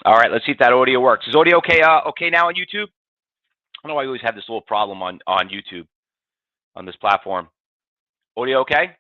All right, let's see if that audio works. Is audio okay? Okay now on YouTube? I don't know why I always have this little problem on YouTube, on this platform. Audio okay?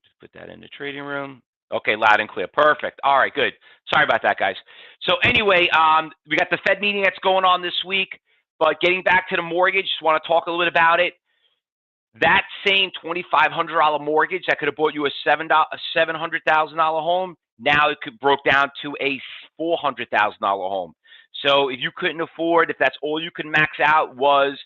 Just put that in the trading room. Okay, loud and clear. Perfect. All right, good. Sorry about that, guys. So anyway, we got the Fed meeting that's going on this week. But getting back to the mortgage, just want to talk a little bit about it. That same $2,500 mortgage that could have bought you a $700,000 home, now it broke down to a $400,000 home. So if you couldn't afford, if that's all you could max out was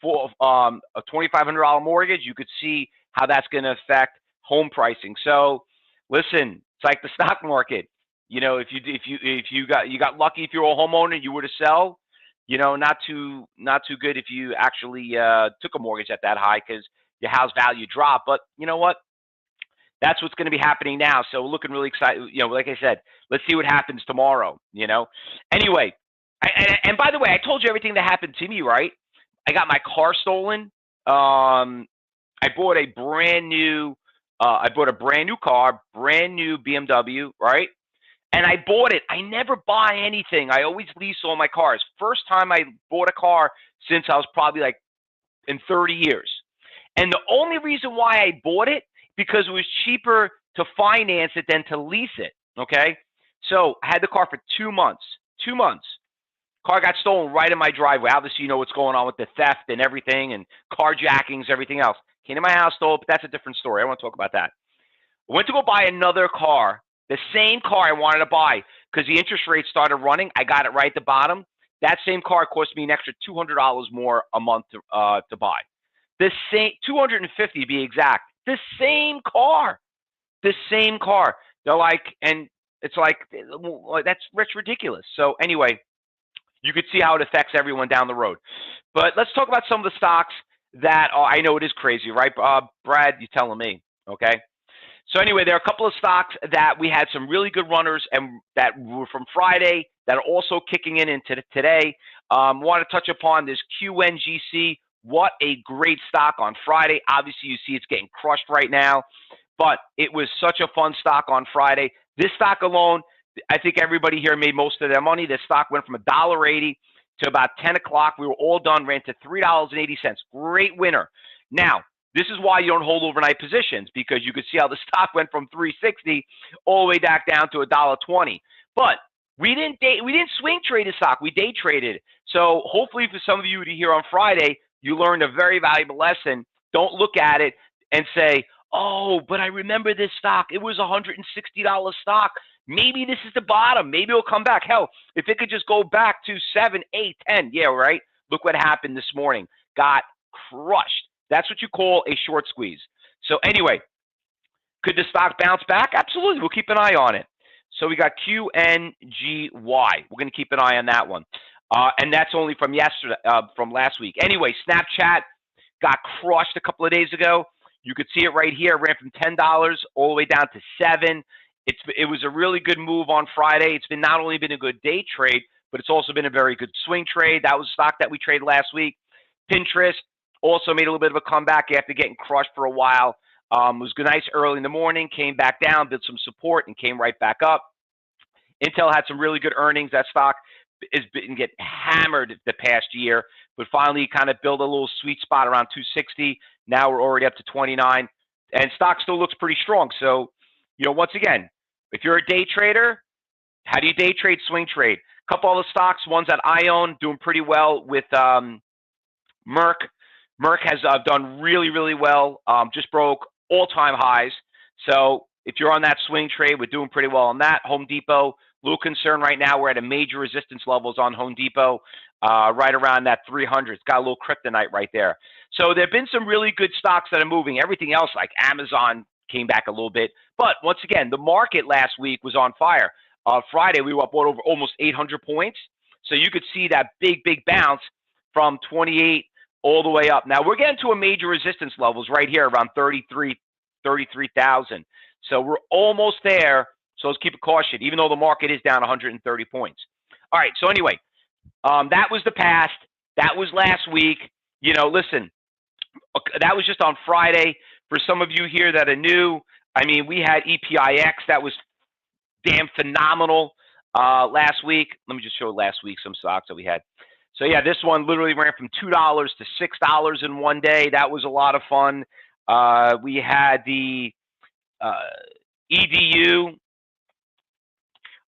for a $2,500 mortgage, you could see how that's going to affect home pricing. So listen, it's like the stock market. You know, if you got lucky, if you're a homeowner, you were to sell. You know, not too good if you actually took a mortgage at that high because your house value dropped. But you know what? That's what's going to be happening now. So we're looking really excited. You know, like I said, let's see what happens tomorrow. You know, anyway. And by the way, I told you everything that happened to me, right? I got my car stolen. I bought a brand new car, brand new BMW, right? And I bought it. I never buy anything. I always lease all my cars. First time I bought a car since I was probably like in 30 years. And the only reason why I bought it, because it was cheaper to finance it than to lease it, okay? So I had the car for 2 months. 2 months. Car got stolen right in my driveway. Obviously, you know what's going on with the theft and everything and carjackings, everything else. Came to my house, stole, but that's a different story. I don't want to talk about that. I went to go buy another car. The same car I wanted to buy because the interest rate started running. I got it right at the bottom. That same car cost me an extra $200 more a month to buy. The same, $250 to be exact. The same car. The same car. They're like, and it's like, that's ridiculous. So anyway, you could see how it affects everyone down the road. But let's talk about some of the stocks that I know it is crazy, right? Brad, you're telling me, okay? So anyway, there are a couple of stocks that we had some really good runners and that were from Friday that are also kicking in into today. Want to touch upon this QNGC. What a great stock on Friday. Obviously, you see it's getting crushed right now, but it was such a fun stock on Friday. This stock alone, I think everybody here made most of their money. This stock went from $1.80 to about 10 o'clock. We were all done, ran to $3.80. Great winner. Now, this is why you don't hold overnight positions, because you could see how the stock went from $3.60 all the way back down to $1.20. But we didn't swing trade the stock. We day traded. So hopefully for some of you to hear on Friday, you learned a very valuable lesson. Don't look at it and say, oh, but I remember this stock. It was a $160 stock. Maybe this is the bottom. Maybe it'll come back. Hell, if it could just go back to 7, 8, 10. Yeah, right? Look what happened this morning. Got crushed. That's what you call a short squeeze. So anyway, could the stock bounce back? Absolutely. We'll keep an eye on it. So we got QNGY. We're going to keep an eye on that one. And that's only from yesterday, from last week. Anyway, Snapchat got crushed a couple of days ago. You could see it right here. It ran from $10 all the way down to $7. It was a really good move on Friday. It's been not only been a good day trade, but it's also been a very good swing trade. That was a stock that we traded last week. Pinterest also made a little bit of a comeback after getting crushed for a while. Was nice early in the morning, came back down, did some support, and came right back up. Intel had some really good earnings. That stock has been getting hammered the past year, but finally kind of built a little sweet spot around 260. Now we're already up to 29, and stock still looks pretty strong. So, you know, once again, if you're a day trader, how do you day trade, swing trade? A couple of the stocks, ones that I own, doing pretty well with Merck. Merck has done really, really well. Just broke all-time highs. So if you're on that swing trade, we're doing pretty well on that. Home Depot, a little concern right now. We're at a major resistance levels on Home Depot, right around that 300. It's got a little kryptonite right there. So there have been some really good stocks that are moving. Everything else, like Amazon, came back a little bit. But once again, the market last week was on fire. Friday, we were up over almost 800 points. So you could see that big, big bounce from 28 all the way up. Now, we're getting to a major resistance levels right here around 33,000. So we're almost there. So let's keep it caution, even though the market is down 130 points. All right. So anyway, that was the past. That was last week. You know, listen, that was just on Friday. For some of you here that are new, I mean, we had EPIX that was damn phenomenal last week. Let me just show last week some stocks that we had. So yeah, this one literally ran from $2 to $6 in one day. That was a lot of fun. We had the EDU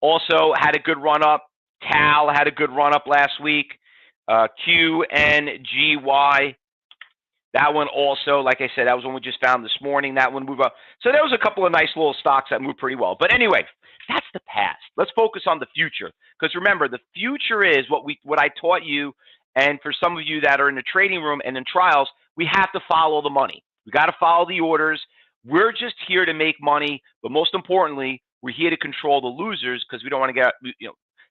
also had a good run up. TAL had a good run up last week. QNGY. That one also, like I said, that was one we just found this morning. That one moved up. So there was a couple of nice little stocks that moved pretty well. But anyway, that's the past. Let's focus on the future. Because remember, the future is what I taught you. And for some of you that are in the trading room and in trials, we have to follow the money. We got to follow the orders. We're just here to make money. But most importantly, we're here to control the losers because we don't want to get,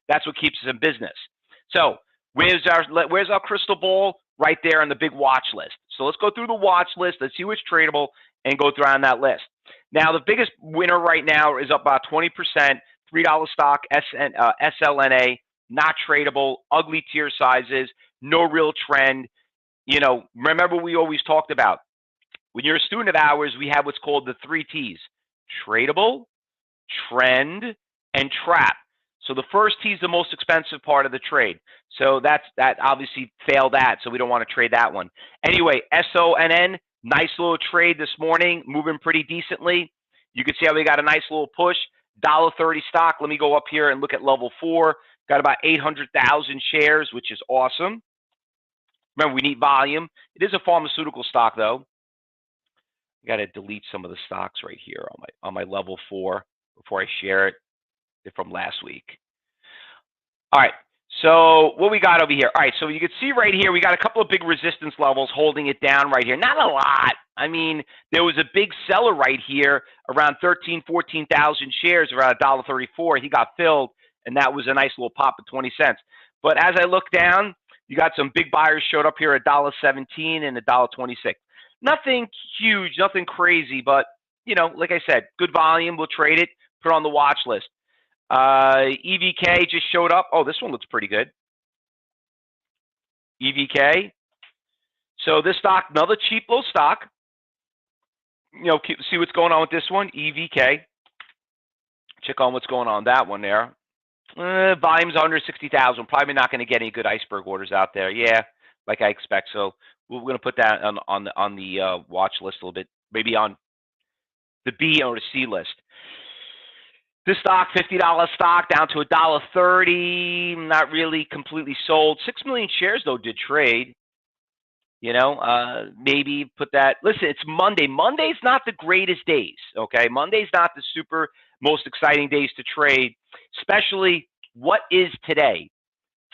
that's what keeps us in business. So where's our crystal ball? Right there on the big watch list. So let's go through the watch list. Let's see what's tradable and go through on that list. Now, the biggest winner right now is up about 20%, $3 stock, SLNA, not tradable, ugly tier sizes, no real trend. Remember we always talked about, when you're a student of ours, we have what's called the 3 T's, tradable, trend, and trap. So the first T is the most expensive part of the trade. So that obviously failed that, so we don't want to trade that one. Anyway, SONN, nice little trade this morning, moving pretty decently. You can see how we got a nice little push. $1.30 stock. Let me go up here and look at level 4. Got about 800,000 shares, which is awesome. Remember, we need volume. It is a pharmaceutical stock, though. I got to delete some of the stocks right here on my level 4 before I share it from last week. All right, so what we got over here? All right, so you can see right here, we got a couple of big resistance levels holding it down right here. Not a lot. I mean, there was a big seller right here around 14,000 shares, around $1.34. He got filled, and that was a nice little pop of 20 cents. But as I look down, you got some big buyers showed up here at $1.17 and $1.26. Nothing huge, nothing crazy, but, like I said, good volume. We'll trade it, put it on the watch list. EVK just showed up. Oh, this one looks pretty good. EVK. So this stock, another cheap little stock. See what's going on with this one. EVK. Check on what's going on with that one there. Volume's under 60,000. Probably not going to get any good iceberg orders out there. Yeah, like I expect. So we're going to put that on the watch list a little bit. Maybe on the B or the C list. This stock, $50 stock, down to $1.30. Not really completely sold. 6 million shares, though, did trade. Maybe put that. Listen, it's Monday. Monday's not the greatest days, okay? Monday's not the super most exciting days to trade, especially what is today?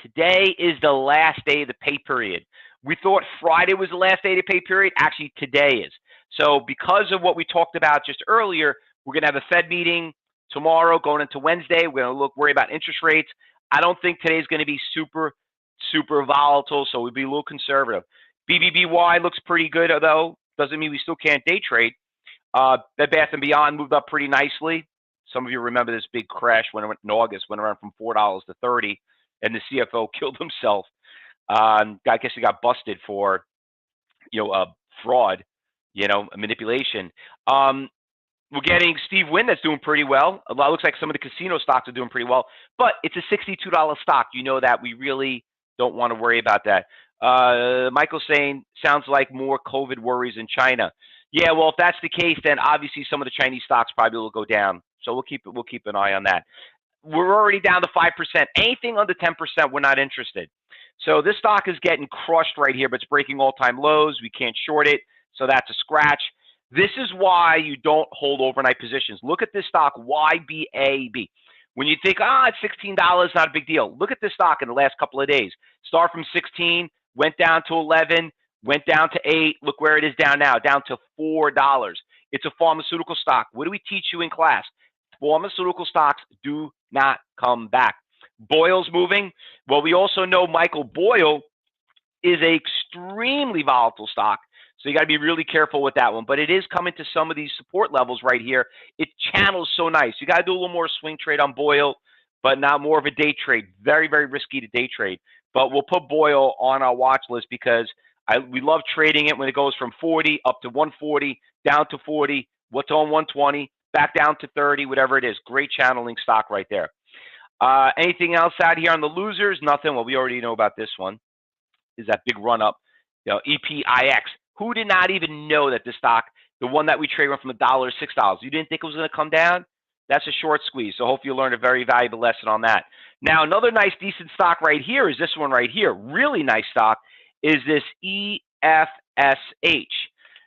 Today is the last day of the pay period. We thought Friday was the last day of the pay period. Actually, today is. So because of what we talked about just earlier, we're going to have a Fed meeting tomorrow, going into Wednesday. We're going to worry about interest rates. I don't think today's going to be super, super volatile, so we'll be a little conservative. BBBY looks pretty good, though. Doesn't mean we still can't day trade. Bed Bath & Beyond moved up pretty nicely. Some of you remember this big crash when it went in August, went around from $4 to $30, and the CFO killed himself. I guess he got busted for, fraud, manipulation. We're getting Steve Wynn that's doing pretty well. It looks like some of the casino stocks are doing pretty well, but it's a $62 stock. You know that we really don't want to worry about that. Michael's saying, sounds like more COVID worries in China. Yeah, well, if that's the case, then obviously some of the Chinese stocks probably will go down. So we'll keep an eye on that. We're already down to 5%. Anything under 10%, we're not interested. So this stock is getting crushed right here, but it's breaking all-time lows. We can't short it, so that's a scratch. This is why you don't hold overnight positions. Look at this stock, YBAB. When you think, it's $16, not a big deal. Look at this stock in the last couple of days. Start from 16, went down to 11, went down to 8. Look where it is down now, down to $4. It's a pharmaceutical stock. What do we teach you in class? Pharmaceutical stocks do not come back. Boyle's moving. Well, we also know Michael Boyle is an extremely volatile stock. So you got to be really careful with that one. But it is coming to some of these support levels right here. It channels so nice. You got to do a little more swing trade on Boyle, but not more of a day trade. Very, very risky to day trade. But we'll put Boyle on our watch list because we love trading it when it goes from 40 up to 140, down to 40, What's on 120, back down to 30, whatever it is. Great channeling stock right there. Anything else out here on the losers? Nothing. Well, we already know about this one. Is that big run up, EPIX. Who did not even know that the stock, the one that we trade went from $1 to $6, you didn't think it was going to come down? That's a short squeeze. So hopefully you learned a very valuable lesson on that. Now, another nice, decent stock right here is this one right here. Really nice stock is this EFSH.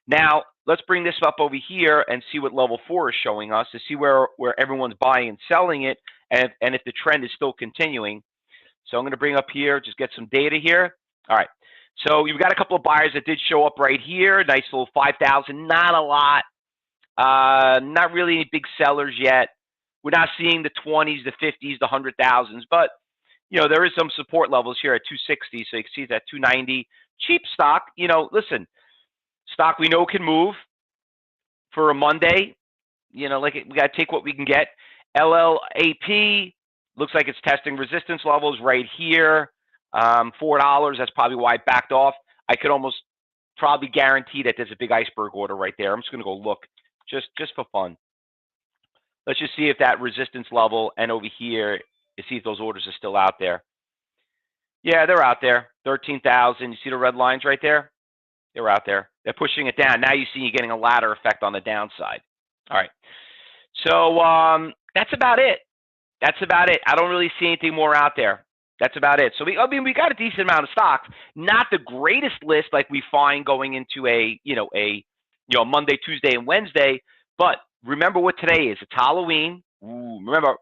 Now, let's bring this up over here and see what level 4 is showing us to see where everyone's buying and selling it and if the trend is still continuing. So I'm going to bring up here, just get some data here. All right. So you've got a couple of buyers that did show up right here. Nice little 5,000, not a lot. Not really any big sellers yet. We're not seeing the 20s, the 50s, the 100,000s, but there is some support levels here at 260. So you can see it's at 290. Cheap stock. Listen, stock we know can move for a Monday. We got to take what we can get. LLAP looks like it's testing resistance levels right here. $4. That's probably why it backed off. I could almost probably guarantee that there's a big iceberg order right there. I'm just going to go look just for fun. Let's just see if that resistance level and over here, to see if those orders are still out there. Yeah, they're out there. 13,000. You see the red lines right there? They're out there. They're pushing it down. Now you see you're getting a ladder effect on the downside. All right. So that's about it. That's about it. I don't really see anything more out there. That's about it. So we got a decent amount of stocks. Not the greatest list like we find going into a Monday, Tuesday, and Wednesday. But remember what today is. It's Halloween. Ooh, remember,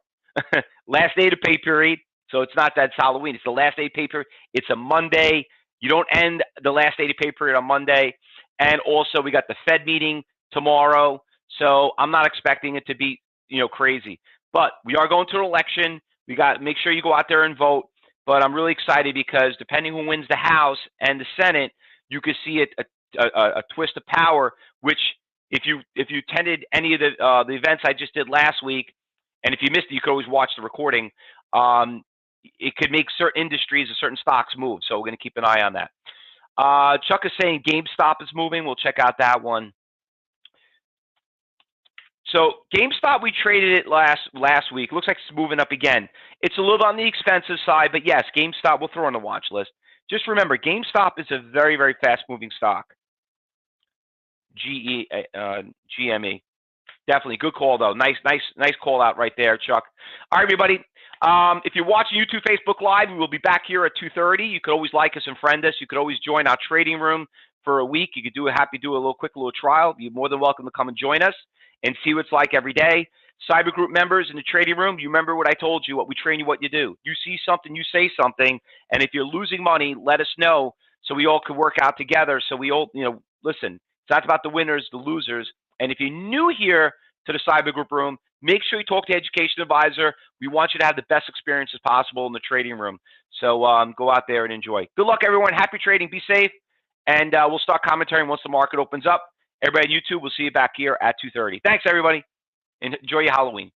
last day of the pay period. So it's not that it's Halloween. It's the last day of pay period. It's a Monday. You don't end the last day of pay period on Monday. And also we got the Fed meeting tomorrow. So I'm not expecting it to be crazy. But we are going to an election. We got to make sure you go out there and vote. But I'm really excited because depending who wins the House and the Senate, you could see a twist of power. Which, if you attended any of the events I just did last week, and if you missed it, you could always watch the recording. It could make certain industries or certain stocks move. So we're going to keep an eye on that. Chuck is saying GameStop is moving. We'll check out that one. So GameStop, we traded it last week. Looks like it's moving up again. It's a little on the expensive side, but yes, GameStop we'll throw on the watch list. Just remember, GameStop is a very, very fast-moving stock. GME. Definitely. Good call, though. Nice call out right there, Chuck. All right, everybody. If you're watching YouTube, Facebook Live, we will be back here at 2:30. You could always like us and friend us. You could always join our trading room for a week. You could do a quick little trial. You're more than welcome to come and join us and see what it's like every day. Cyber group members in the trading room, you remember what I told you, what we train you, what you do. You see something, you say something, and if you're losing money, let us know so we all could work out together. So we all, listen, it's not about the winners, the losers. And if you're new here to the cyber group room, make sure you talk to the education advisor. We want you to have the best experiences possible in the trading room. So go out there and enjoy. Good luck, everyone. Happy trading. Be safe. And we'll start commentating once the market opens up. Everybody on YouTube, we'll see you back here at 2:30. Thanks, everybody. And enjoy your Halloween.